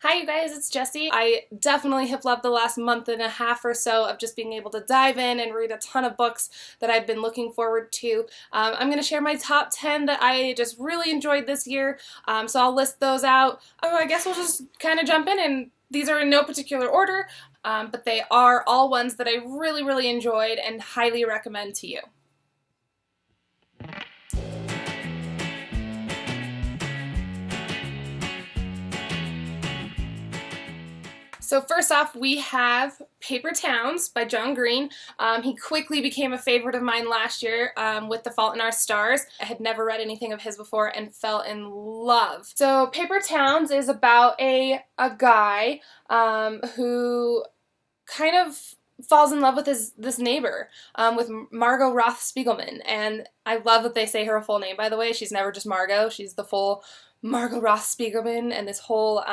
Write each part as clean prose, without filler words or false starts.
Hi you guys, it's Jessie. I definitely have loved the last month and a half or so of just being able to dive in and read a ton of books that I've been looking forward to. I'm going to share my top 10 that I just really enjoyed this year, so I'll list those out. Oh, I guess we'll just kind of jump in, and these are in no particular order, but they are all ones that I really enjoyed and highly recommend to you. So first off, we have Paper Towns by John Green. He quickly became a favorite of mine last year with The Fault in Our Stars. I had never read anything of his before and fell in love. So Paper Towns is about a guy who kind of falls in love with this neighbor, with Margot Roth Spiegelman. And I love that they say her full name, by the way. She's never just Margot. She's the full Margot Roth Spiegelman, and this whole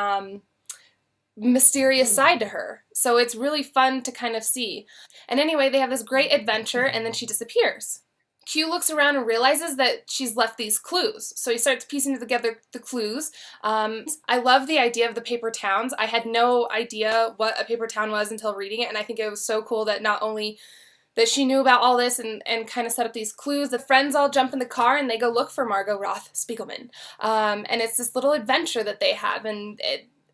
mysterious side to her. So it's really fun to kind of see. And anyway, they have this great adventure, and then she disappears. Q looks around and realizes that she's left these clues. So he starts piecing together the clues. I love the idea of the paper towns. I had no idea what a paper town was until reading it, and I think it was so cool that not only that she knew about all this and kind of set up these clues. The friends all jump in the car and they go look for Margot Roth Spiegelman. And it's this little adventure that they have, and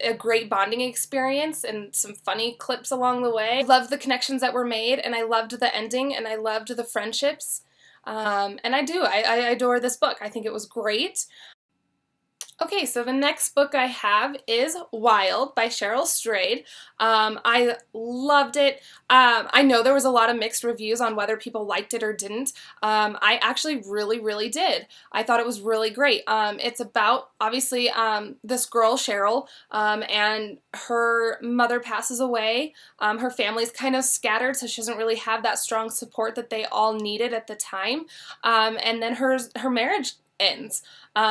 a great bonding experience and some funny clips along the way. I loved the connections that were made, and I loved the ending, and I loved the friendships. And I adore this book. I think it was great. Okay, so the next book I have is Wild by Cheryl Strayed. I loved it. I know there was a lot of mixed reviews on whether people liked it or didn't. I actually really did. I thought it was really great. It's about, obviously, this girl, Cheryl, and her mother passes away. Her family's kind of scattered, so she doesn't really have that strong support that they all needed at the time. And then her marriage ends.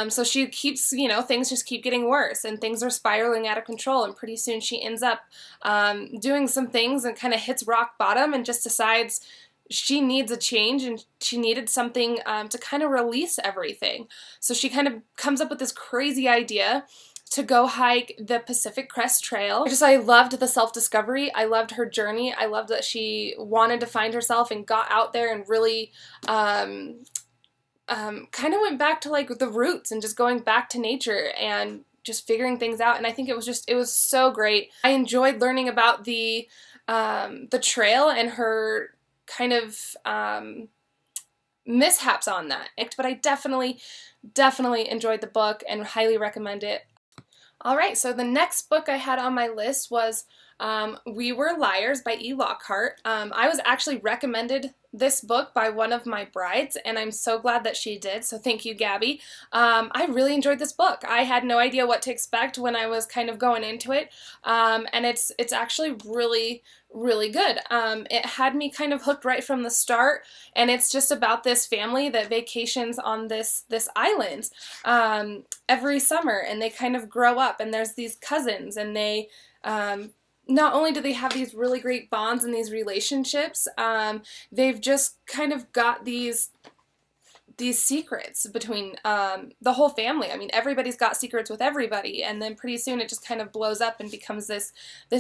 So she keeps, things just keep getting worse, and things are spiraling out of control, and pretty soon she ends up doing some things and kind of hits rock bottom and just decides she needs a change, and she needed something to kind of release everything. So she kind of comes up with this crazy idea to go hike the Pacific Crest Trail. I loved the self-discovery. I loved her journey. I loved that she wanted to find herself and got out there and really kind of went back to like the roots and just going back to nature and just figuring things out. And I think it was so great. I enjoyed learning about the trail and her kind of mishaps on that. But I definitely enjoyed the book and highly recommend it. Alright, so the next book I had on my list was We Were Liars by E. Lockhart. I was actually recommended this book by one of my brides, and I'm so glad that she did, so thank you, Gabby. I really enjoyed this book. I had no idea what to expect when I was kind of going into it, and it's actually really good. It had me kind of hooked right from the start, and it's just about this family that vacations on this island every summer, and they kind of grow up, and there's these cousins, and they not only do they have these really great bonds and these relationships, they've just kind of got these secrets between the whole family. I mean, everybody's got secrets with everybody, and then pretty soon it just kind of blows up and becomes this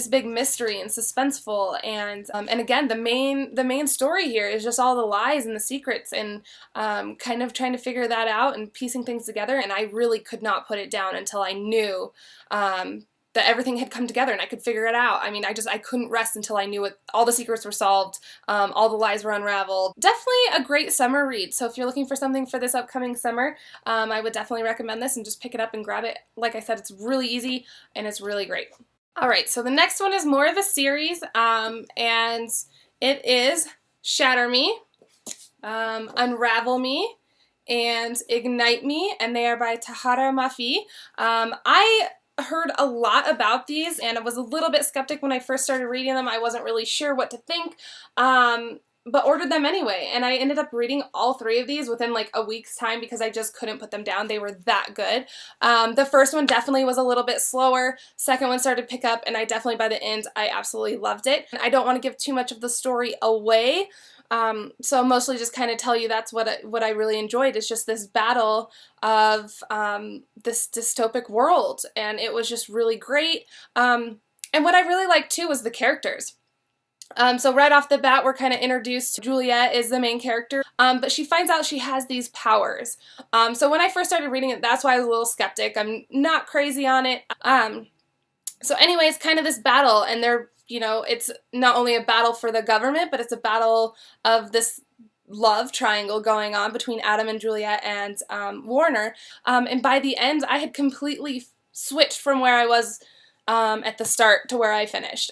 big mystery and suspenseful. And again, the main story here is just all the lies and the secrets, and kind of trying to figure that out and piecing things together. And I really could not put it down until I knew that everything had come together and I could figure it out. I mean, I couldn't rest until I knew all the secrets were solved, all the lies were unraveled. Definitely a great summer read. So if you're looking for something for this upcoming summer, I would definitely recommend this and just pick it up and grab it. Like I said, it's really easy and it's really great. Alright, so the next one is more of a series, and it is Shatter Me, Unravel Me, and Ignite Me, and they are by Tahereh Mafi. I heard a lot about these, and I was a little bit skeptic when I first started reading them. I wasn't really sure what to think, but ordered them anyway, and I ended up reading all three of these within like a week's time because I just couldn't put them down. They were that good. The first one definitely was a little bit slower. Second one started to pick up, and I definitely, by the end, I absolutely loved it. And I don't want to give too much of the story away, So I'll mostly just kind of tell you that's what I really enjoyed, is just this battle of this dystopic world, and it was just really great. And what I really liked too was the characters. So right off the bat, we're kind of introduced to Juliet is the main character, but she finds out she has these powers. So when I first started reading it, that's why I was a little skeptic. I'm not crazy on it. So anyways, kind of this battle, and it's not only a battle for the government, but it's a battle of this love triangle going on between Adam and Juliet and Warner. And by the end, I had completely switched from where I was at the start to where I finished.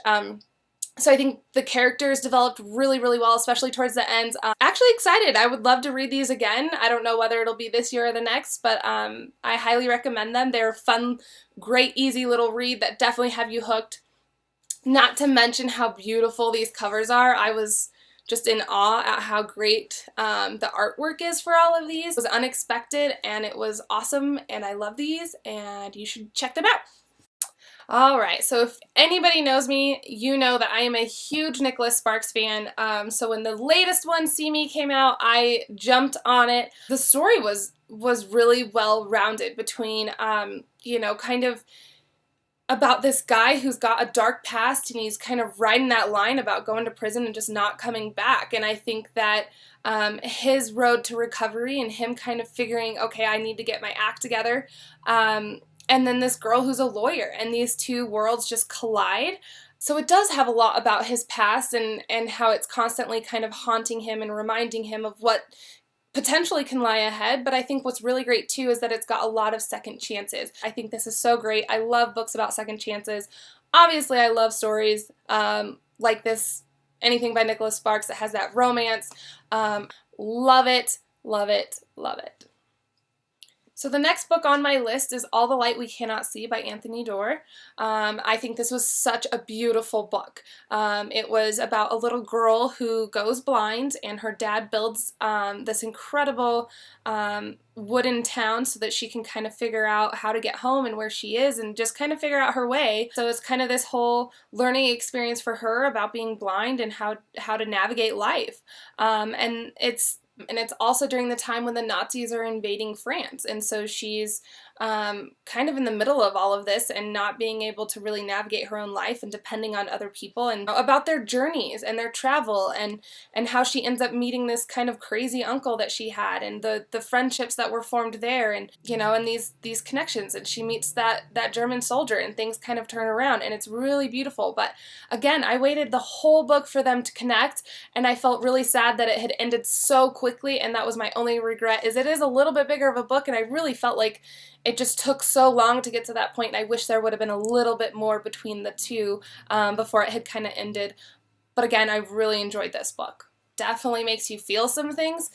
So I think the characters developed really, really well, especially towards the end. Actually excited. I would love to read these again. I don't know whether it'll be this year or the next, but I highly recommend them. They're fun, great, easy little read that definitely have you hooked. Not to mention how beautiful these covers are. I was just in awe at how great the artwork is for all of these. It was unexpected and it was awesome, and I love these, and you should check them out. Alright, so if anybody knows me, you know that I am a huge Nicholas Sparks fan. So when the latest one, See Me, came out, I jumped on it. The story was really well-rounded between, kind of about this guy who's got a dark past, and he's kind of riding that line about going to prison and just not coming back. And I think that his road to recovery and him kind of figuring, okay, I need to get my act together, and then this girl who's a lawyer, and these two worlds just collide. So it does have a lot about his past and how it's constantly kind of haunting him and reminding him of what potentially can lie ahead. But I think what's really great too is that it's got a lot of second chances. I think this is so great. I love books about second chances. Obviously, I love stories like this, anything by Nicholas Sparks that has that romance. Love it, love it, love it. So the next book on my list is All the Light We Cannot See by Anthony Doerr. I think this was such a beautiful book. It was about a little girl who goes blind, and her dad builds this incredible wooden town so that she can kind of figure out how to get home and where she is and just kind of figure out her way. So it's kind of this whole learning experience for her about being blind and how to navigate life. And it's also during the time when the Nazis are invading France, and so she's kind of in the middle of all of this and not being able to really navigate her own life and depending on other people, and about their journeys and their travel, and how she ends up meeting this kind of crazy uncle that she had, and the friendships that were formed there, and and these connections, and she meets that German soldier, and things kind of turn around, and it's really beautiful. But again, I waited the whole book for them to connect, and I felt really sad that it had ended so quickly, and that was my only regret. Is it is a little bit bigger of a book, and I really felt like it just took so long to get to that point, and I wish there would have been a little bit more between the two before it had kind of ended. But again, I really enjoyed this book. Definitely makes you feel some things.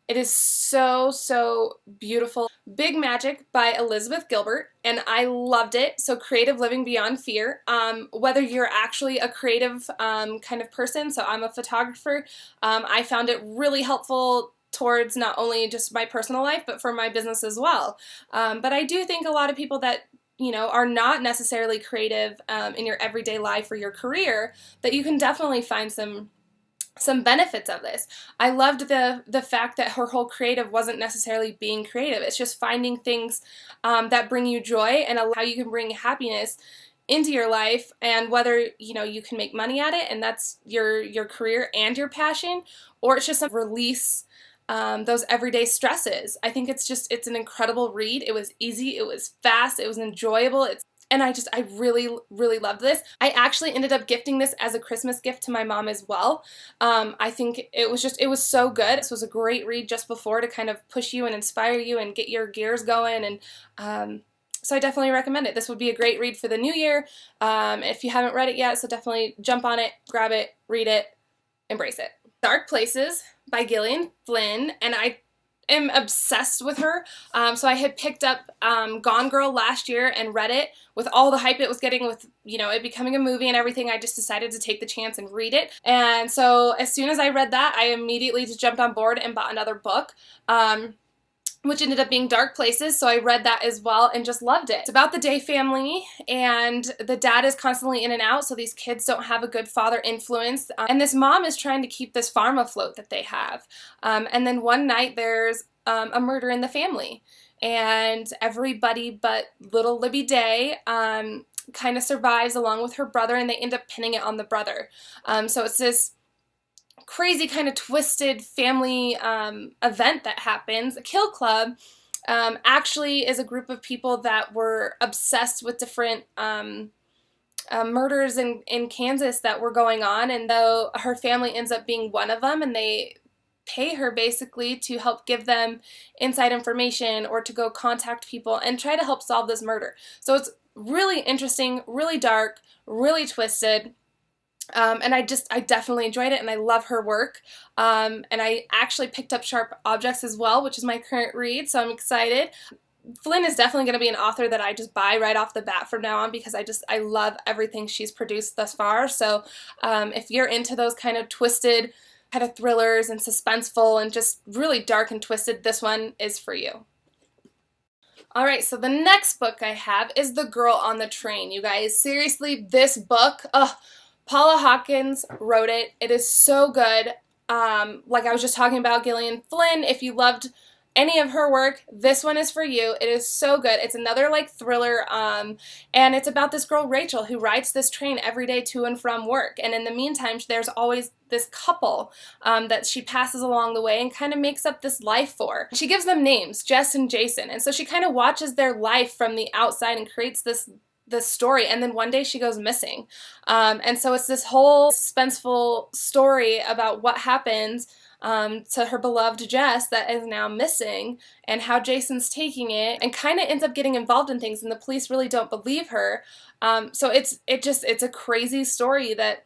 It is so, so beautiful. Big Magic by Elizabeth Gilbert, and I loved it. So Creative Living Beyond Fear. Whether you're actually a creative kind of person, so I'm a photographer, I found it really helpful towards not only just my personal life, but for my business as well. But I do think a lot of people that are not necessarily creative in your everyday life or your career, that you can definitely find some benefits of this. I loved the fact that her whole creative wasn't necessarily being creative. It's just finding things that bring you joy and how you can bring happiness into your life, and whether you can make money at it and that's your career and your passion, or it's just a release those everyday stresses. I think it's an incredible read. It was easy, it was fast, it was enjoyable, and I really, really loved this. I actually ended up gifting this as a Christmas gift to my mom as well. I think it was so good. This was a great read just before to kind of push you and inspire you and get your gears going, and so I definitely recommend it. This would be a great read for the new year if you haven't read it yet, so definitely jump on it, grab it, read it, embrace it. Dark Places by Gillian Flynn, and I am obsessed with her. So I had picked up Gone Girl last year and read it with all the hype it was getting with, it becoming a movie and everything. I just decided to take the chance and read it. And so as soon as I read that, I immediately just jumped on board and bought another book. which ended up being Dark Places, so I read that as well and just loved it. It's about the Day family, and the dad is constantly in and out, so these kids don't have a good father influence, and this mom is trying to keep this farm afloat that they have. And then one night there's a murder in the family, and everybody but little Libby Day kind of survives along with her brother, and they end up pinning it on the brother. So it's this crazy kind of twisted family event that happens. A Kill Club actually is a group of people that were obsessed with different murders in Kansas that were going on, and though her family ends up being one of them, and they pay her basically to help give them inside information or to go contact people and try to help solve this murder. So it's really interesting, really dark, really twisted. And I definitely enjoyed it, and I love her work. And I actually picked up Sharp Objects as well, which is my current read, so I'm excited. Flynn is definitely going to be an author that I just buy right off the bat from now on, because I love everything she's produced thus far. So if you're into those kind of twisted kind of thrillers and suspenseful and just really dark and twisted, this one is for you. Alright, so the next book I have is The Girl on the Train. You guys, seriously, this book, Paula Hawkins wrote it. It is so good. Like I was just talking about Gillian Flynn, if you loved any of her work, this one is for you. It is so good. It's another like thriller, and it's about this girl Rachel who rides this train every day to and from work, and in the meantime there's always this couple that she passes along the way and kind of makes up this life for. She gives them names, Jess and Jason, and so she kind of watches their life from the outside and creates this story, and then one day she goes missing. And so it's this whole suspenseful story about what happens to her beloved Jess that is now missing, and how Jason's taking it and kind of ends up getting involved in things, and the police really don't believe her. So it's a crazy story that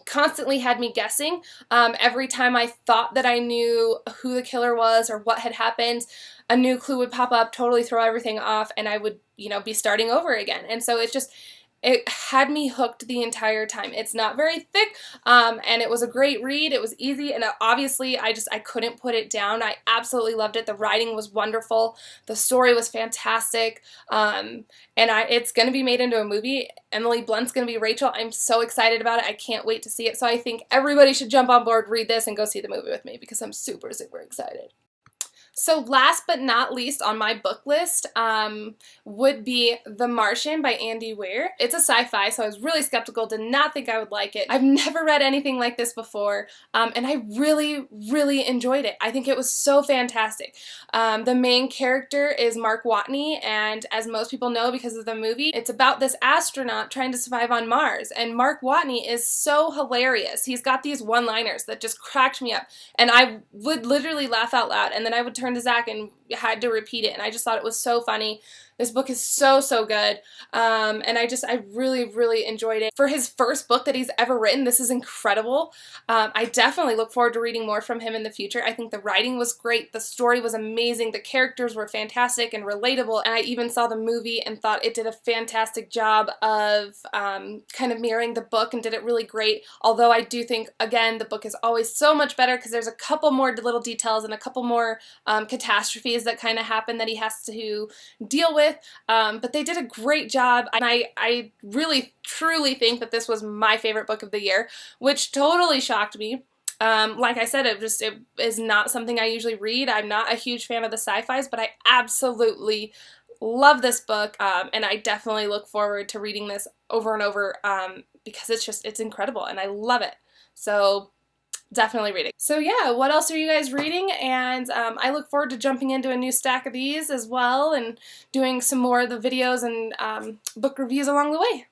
constantly had me guessing. Every time I thought that I knew who the killer was or what had happened, a new clue would pop up, totally throw everything off, and I would, be starting over again. And so it had me hooked the entire time. It's not very thick, and it was a great read. It was easy, and obviously I couldn't put it down. I absolutely loved it. The writing was wonderful. The story was fantastic, and it's going to be made into a movie. Emily Blunt's going to be Rachel. I'm so excited about it. I can't wait to see it. So I think everybody should jump on board, read this, and go see the movie with me, because I'm super, super excited. So last but not least on my book list would be The Martian by Andy Weir. It's a sci-fi, so I was really skeptical, did not think I would like it. I've never read anything like this before, and I really, really enjoyed it. I think it was so fantastic. The main character is Mark Watney, and as most people know because of the movie, it's about this astronaut trying to survive on Mars, and Mark Watney is so hilarious. He's got these one-liners that just cracked me up, and I would literally laugh out loud, and then I would turn to Zach and had to repeat it, and I just thought it was so funny. This book is so, so good, and I really, really enjoyed it. For his first book that he's ever written, this is incredible. I definitely look forward to reading more from him in the future. I think the writing was great, the story was amazing, the characters were fantastic and relatable, and I even saw the movie and thought it did a fantastic job of kind of mirroring the book and did it really great, although I do think, again, the book is always so much better because there's a couple more little details and a couple more catastrophes that kind of happen that he has to deal with. But they did a great job, and I really truly think that this was my favorite book of the year, which totally shocked me. Like I said, it is not something I usually read. I'm not a huge fan of the sci-fis, but I absolutely love this book, and I definitely look forward to reading this over and over because it's incredible, and I love it. So definitely reading. So yeah, what else are you guys reading? And I look forward to jumping into a new stack of these as well and doing some more of the videos and book reviews along the way.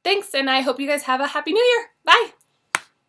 Thanks, and I hope you guys have a happy new year. Bye!